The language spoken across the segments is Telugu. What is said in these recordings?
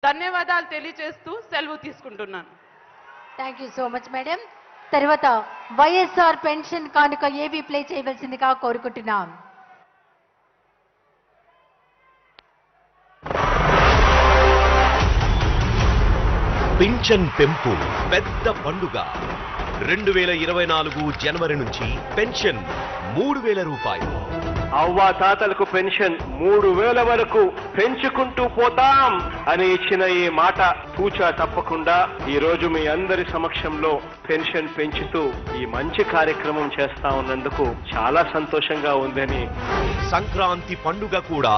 ధన్యవాదాలు తెలియజేస్తూ సెలవు తీసుకుంటున్నాను. Thank you so much madam. తర్వాత వైఎస్ఆర్ పెన్షన్ కానుక ఏవి ప్లే చేయవలసిందిగా కోరుకుంటున్నాం. పింఛన్ పెంపు పెద్ద పండుగ. 2024 జనవరి నుంచి పెన్షన్ 3000 రూపాయలు. అవ్వా తాతలకు పెన్షన్ 3000 వరకు పెంచుకుంటూ పోతాం అని ఇచ్చిన ఈ మాట తూచా తప్పకుండా ఈ రోజు మీ అందరి సమక్షంలో పెన్షన్ పెంచుతూ ఈ మంచి కార్యక్రమం చేస్తా ఉన్నందుకు చాలా సంతోషంగా ఉందని. సంక్రాంతి పండుగ కూడా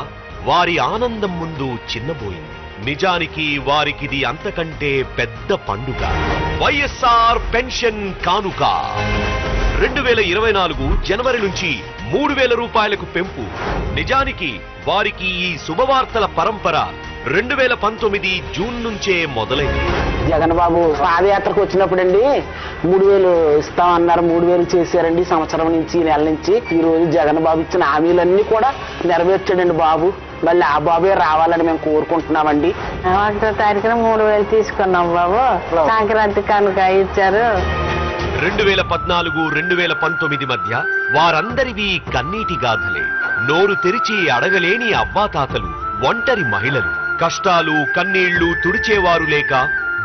వారి ఆనందం ముందు చిన్నబోయింది. నిజానికి వారికిది అంతకంటే పెద్ద పండుగ. వైఎస్ఆర్ పెన్షన్ కానుక 2024 జనవరి నుంచి 3000 రూపాయలకు పెంపు. నిజానికి వారికి ఈ శుభవార్తల పరంపర 2019 జూన్ నుంచే మొదలైంది. జగన్ బాబు పాదయాత్రకు వచ్చినప్పుడు అండి 3000 ఇస్తామన్నారు, 3000 చేశారండి. సంవత్సరం నుంచి, నెల నుంచి ఈ రోజు జగన్ బాబు ఇచ్చిన హామీలన్నీ కూడా నెరవేర్చాడండి బాబు. మళ్ళీ ఆ బాబే రావాలని మేము కోరుకుంటున్నామండి. 1వ తారీఖున 3000 తీసుకున్నాం బాబు. సంక్రాంతి కనుక ఇచ్చారు. 2014 2019 మధ్య వారందరివి కన్నీటి గాథలే. నోరు తెరిచి అడగలేని అవ్వాతాతలు, ఒంటరి మహిళలు, కష్టాలు కన్నీళ్లు తుడిచేవారు లేక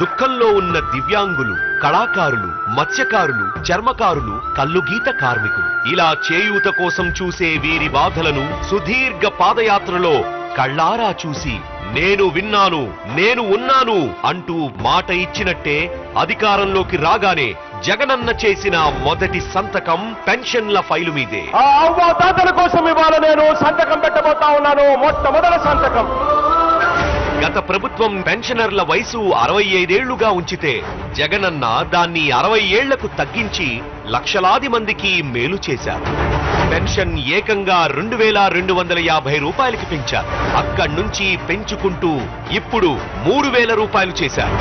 దుఃఖంలో ఉన్న దివ్యాంగులు, కళాకారులు, మత్స్యకారులు, చర్మకారులు, కల్లుగీత కార్మికులు, ఇలా చేయూత కోసం చూసే వీరి బాధలను సుదీర్ఘ పాదయాత్రలో కళ్ళారా చూసి నేను విన్నాను, నేను ఉన్నాను అంటూ మాట ఇచ్చినట్టే అధికారంలోకి రాగానే జగనన్న చేసిన మొదటి సంతకం పెన్షన్ల ఫైలు మీదే. ఆ అవ్వా తాతల కోసం ఇవాళ నేను సంతకం పెట్టబోతా ఉన్నాను. మొట్టమొదటి సంతకం. గత ప్రభుత్వం పెన్షనర్ల వయసు 65 ఏళ్లుగా ఉంచితే జగనన్న దాన్ని 60 ఏళ్లకు తగ్గించి లక్షలాది మందికి మేలు చేశారు. పెన్షన్ ఏకంగా 2250 రూపాయలకి పెంచారు. అక్కడి నుంచి పెంచుకుంటూ ఇప్పుడు 3000 రూపాయలు చేశారు.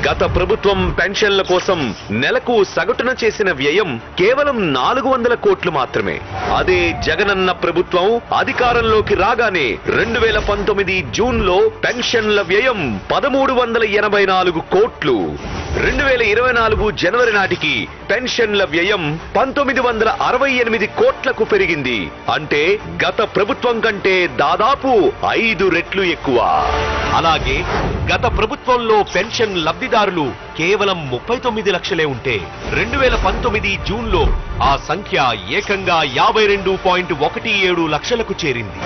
గత ప్రభుత్వం పెన్షన్ల కోసం నెలకు సగటున చేసిన వ్యయం కేవలం 400 కోట్లు మాత్రమే. అదే జగనన్న ప్రభుత్వం అధికారంలోకి రాగానే 2019 జూన్లో పెన్షన్ల వ్యయం 1384 కోట్లు. 2024 జనవరి నాటికి పెన్షన్ల వ్యయం 1968 కోట్లకు పెరిగింది. అంటే గత ప్రభుత్వం కంటే దాదాపు 5 రెట్లు ఎక్కువ. అలాగే గత ప్రభుత్వంలో పెన్షన్ లబ్ధిదారులు కేవలం 39 లక్షలే ఉంటే 2019 జూన్లో ఆ సంఖ్య ఏకంగా 52.17 లక్షలకు చేరింది.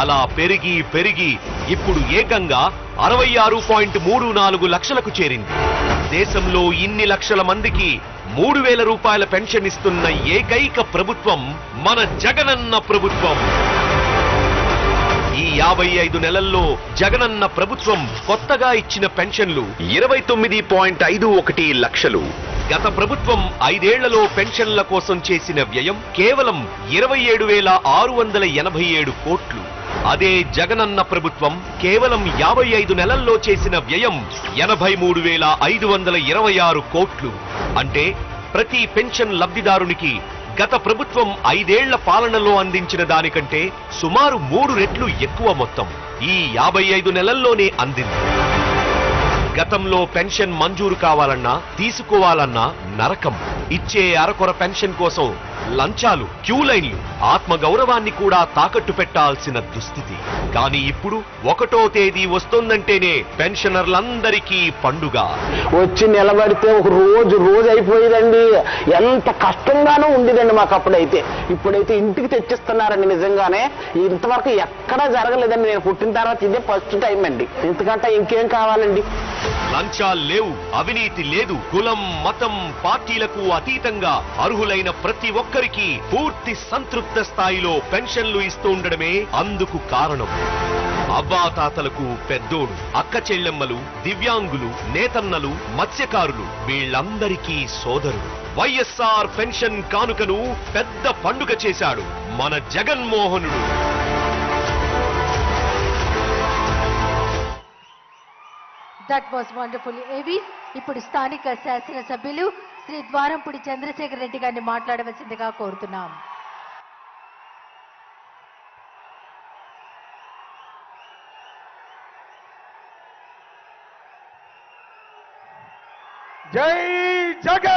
అలా పెరిగి పెరిగి ఇప్పుడు ఏకంగా 66.34 లక్షలకు చేరింది. దేశంలో ఇన్ని లక్షల మందికి 3000 రూపాయల పెన్షన్ ఇస్తున్న ఏకైక ప్రభుత్వం మన జగనన్న ప్రభుత్వం. ఈ 55 నెలల్లో జగనన్న ప్రభుత్వం కొత్తగా ఇచ్చిన పెన్షన్లు 29.51 లక్షలు. గత ప్రభుత్వం 5 ఏళ్లలో పెన్షన్ల కోసం చేసిన వ్యయం కేవలం 27,687 కోట్లు. అదే జగనన్న ప్రభుత్వం కేవలం 55 నెలల్లో చేసిన వ్యయం 83,526 కోట్లు. అంటే ప్రతి పెన్షన్ లబ్ధిదారునికి గత ప్రభుత్వం 5 ఏళ్ల పాలనలో అందించిన దానికంటే సుమారు 3 రెట్లు ఎక్కువ మొత్తం ఈ 55 నెలల్లోనే అందింది. గతంలో పెన్షన్ మంజూరు కావాలన్నా తీసుకోవాలన్నా నరకం. ఇచ్చే అరకొర పెన్షన్ కోసం లంచాలు, క్యూ లైన్లు, ఆత్మగౌరవాన్ని కూడా తాకట్టు పెట్టాల్సిన దుస్థితి. కానీ ఇప్పుడు 1వ తేదీ వస్తోందంటేనే పెన్షనర్లందరికీ పండుగ. వచ్చి నిలబడితే ఒక రోజు అయిపోయేదండి. ఎంత కష్టంగానూ ఉండేదండి మాకు అప్పుడైతే. ఇప్పుడైతే ఇంటికి తెచ్చిస్తున్నారండి. నిజంగానే ఇంతవరకు ఎక్కడా జరగలేదండి. నేను పుట్టిన తర్వాత ఇదే ఫస్ట్ టైం అండి. ఇంతకంటే ఇంకేం కావాలండి? లంచాలు లేవు, అవినీతి లేదు. కులం, మతం, పార్టీలకు అతీతంగా అర్హులైన ప్రతి ఒక్కరికి పూర్తి సంతృప్త స్థాయిలో పెన్షన్లు ఇస్తూ ఉండడమే అందుకు కారణం. అవ్వాతాతలకు పెద్దోడు, అక్క చెల్లెమ్మలు, దివ్యాంగులు, నేతన్నలు, మత్స్యకారులు వీళ్ళందరికీ సోదరుడు. వైఎస్ఆర్ పెన్షన్ కానుకను పెద్ద పండుగ చేశాడు మన జగన్మోహనుడు. దట్ వాస్ వండర్ఫుల్ ఏవి. ఇప్పుడు స్థానిక శాసనసభ్యులు శ్రీ ద్వారంపూడి చంద్రశేఖర్ రెడ్డి గారిని మాట్లాడవలసిందిగా కోరుతున్నాం. జై జగన్.